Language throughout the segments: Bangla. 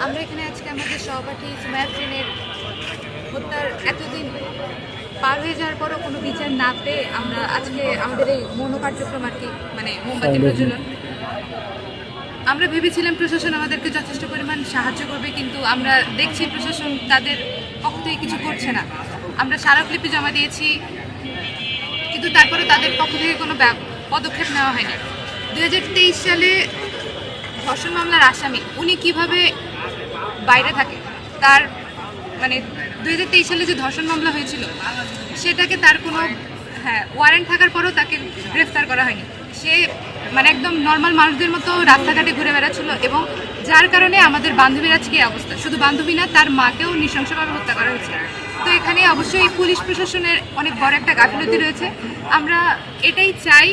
আমরা এখানে আজকে আমাদের সহপাঠী সুমাইয়া ফ্রিনের হত্যার এতদিন পার হয়ে যাওয়ার পরও কোনো বিচার না পেয়ে আমরা আজকে আমাদের এই মৌন কার্যক্রম আর কি মানে মোমবাতি প্রজ্বলন। আমরা ভেবেছিলাম প্রশাসন আমাদেরকে যথেষ্ট পরিমাণ সাহায্য করবে, কিন্তু আমরা দেখছি প্রশাসন তাদের পক্ষ থেকে কিছু করছে না। আমরা স্মারকলিপি জমা দিয়েছি, কিন্তু তারপরে তাদের পক্ষ থেকে কোনো পদক্ষেপ নেওয়া হয়নি। 2023 সালে ধর্ষণ মামলার আসামি উনি কিভাবে বাইরে থাকে, তার মানে 2023 সালে যে ধর্ষণ মামলা হয়েছিল সেটাকে তার কোনো ওয়ারেন্ট থাকার পরেও তাকে গ্রেফতার করা হয়নি। সে মানে একদম নর্মাল মানুষদের মতো রাস্তাঘাটে ঘুরে বেড়াচ্ছিল, এবং যার কারণে আমাদের বান্ধবীর আজকে এই অবস্থা। শুধু বান্ধবী না, তার মাকেও নৃশংসভাবে হত্যা করা হয়েছে। তো এখানে অবশ্যই পুলিশ প্রশাসনের অনেক বড় একটা গাফিলতি রয়েছে। আমরা এটাই চাই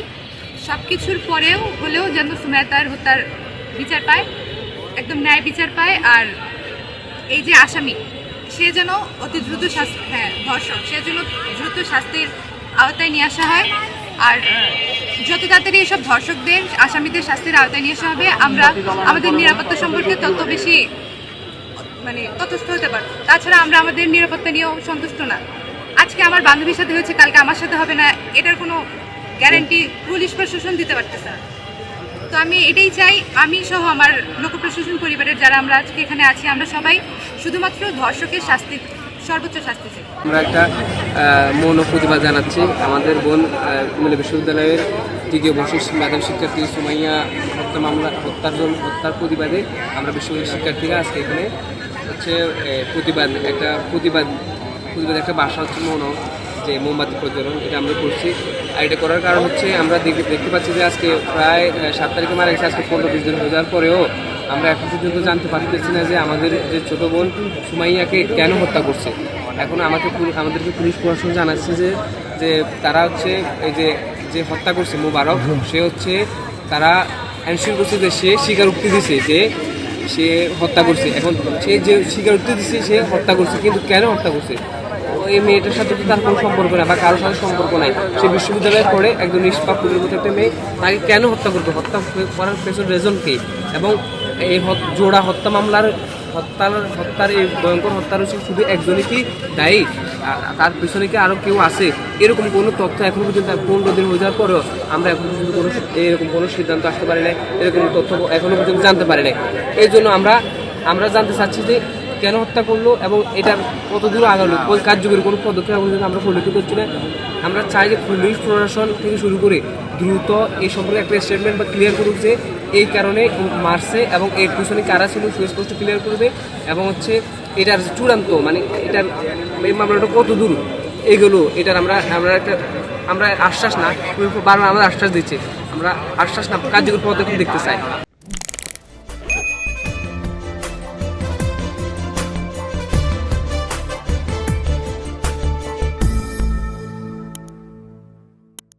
সব কিছুর পরেও হলেও যেন সুমাইয়া তার হত্যার বিচার পায়, একদম ন্যায় বিচার পায়। আর এই যে আসামি, সে যেন অতি দ্রুত ধর্ষক, সে যেন দ্রুত শাস্তির আওতায় নিয়ে আসা হয়। আর যত তাড়াতাড়ি এইসব ধর্ষকদের আসামিদের শাস্তির আওতায় নিয়ে আসা হবে, আমরা আমাদের নিরাপত্তা সম্পর্কে তত বেশি মানে তথ্যস্থ হতে পারবো। তাছাড়া আমরা আমাদের নিরাপত্তা নিয়েও সন্তুষ্ট না। আজকে আমার বান্ধবীর সাথে হয়েছে, কালকে আমার সাথে হবে না, এটার কোনো গ্যারান্টি পুলিশ প্রশাসন দিতে পারতেছে না। তো আমি এটাই চাই, আমি সহ আমার লোক প্রশাসন পরিবারের যারা আমরা আজকে এখানে আছি, আমরা সবাই শুধুমাত্র ধর্ষকের শাস্তি, সর্বোচ্চ শাস্তি চাই। আমরা একটা মৌন প্রতিবাদ জানাচ্ছি। আমাদের বোন কুমিল্লা বিশ্ববিদ্যালয়ের তৃতীয় বর্ষের মাধ্যমিক শিক্ষার্থী সুমাইয়া হত্যার প্রতিবাদে আমরা বিশ্ববিদ্যালয়ের শিক্ষার্থীরা আজকে এখানে হচ্ছে প্রতিবাদ একটা বাসা হচ্ছে মৌন যে মোমবাতি প্রজ্বলন, এটা আমরা করছি। আর এটা করার কারণ হচ্ছে আমরা দেখতে পাচ্ছি যে আজকে প্রায় 7 তারিখে মারা গেছে, আজকে 15-20 দিন হয়ে যাওয়ার পরেও আমরা এখন পর্যন্ত জানতে পারতেছি না যে আমাদের যে ছোটো বোন সুমাইয়াকে কেন হত্যা করছে। এখন আমাদেরকে পুলিশ প্রশাসন জানাচ্ছে যে তারা হচ্ছে এই যে হত্যা করছে মোবারক, সে হচ্ছে তারা এনশিওর করছে যে সে স্বীকারোক্তি দিছে যে সে হত্যা করছে। এখন সে যে স্বীকারোক্তি দিচ্ছে সে হত্যা করছে, কিন্তু কেন হত্যা করছে? এই মেয়েটার সাথে তো তার কোনো সম্পর্ক নাই বা কারোর সাথে সম্পর্ক নাই। সে বিশ্ববিদ্যালয়ে পড়ে, একদম নিষ্পাপ পুজোর মতো একটা মেয়ে, তাকে কেন হত্যা করবে? হত্যা করার পেছনে রেজন কে? এবং এই জোড়া হত্যা মামলার হত্যার এই ভয়ঙ্কর হত্যার হচ্ছে শুধু একজনই কি দায়ী? তার পেছনে কি আরও কেউ আছে? এরকম কোনো তথ্য এখন পর্যন্ত 15 দিন হয়ে যাওয়ার পরেও আমরা এখন পর্যন্ত এরকম কোনো সিদ্ধান্ত আসতে পারি নাই, এরকম তথ্য এখনও পর্যন্ত জানতে পারি নাই। এই জন্য আমরা জানতে চাচ্ছি যে কেন হত্যা করলো এবং এটার কত দূর আগালো, ওই কার্যকরী কোনো পদক্ষেপ আমরা পরিলক্ষিত হচ্ছে না। আমরা চাই যে পুলিশ প্রশাসন থেকে শুরু করে দ্রুত এই সম্পর্কে একটা স্টেটমেন্ট বা ক্লিয়ার করুক যে এই কারণে মারছে এবং এর পিছনে কারা ছিল সুস্পষ্ট ক্লিয়ার করবে, এবং হচ্ছে এটার চূড়ান্ত মানে এটার এই মামলাটা কত দূর এগুলো এটার আমরা আশ্বাস না, বারবার আমাদের আশ্বাস দিচ্ছে, আমরা আশ্বাস না কার্যকরী পদক্ষেপ দেখতে চাই।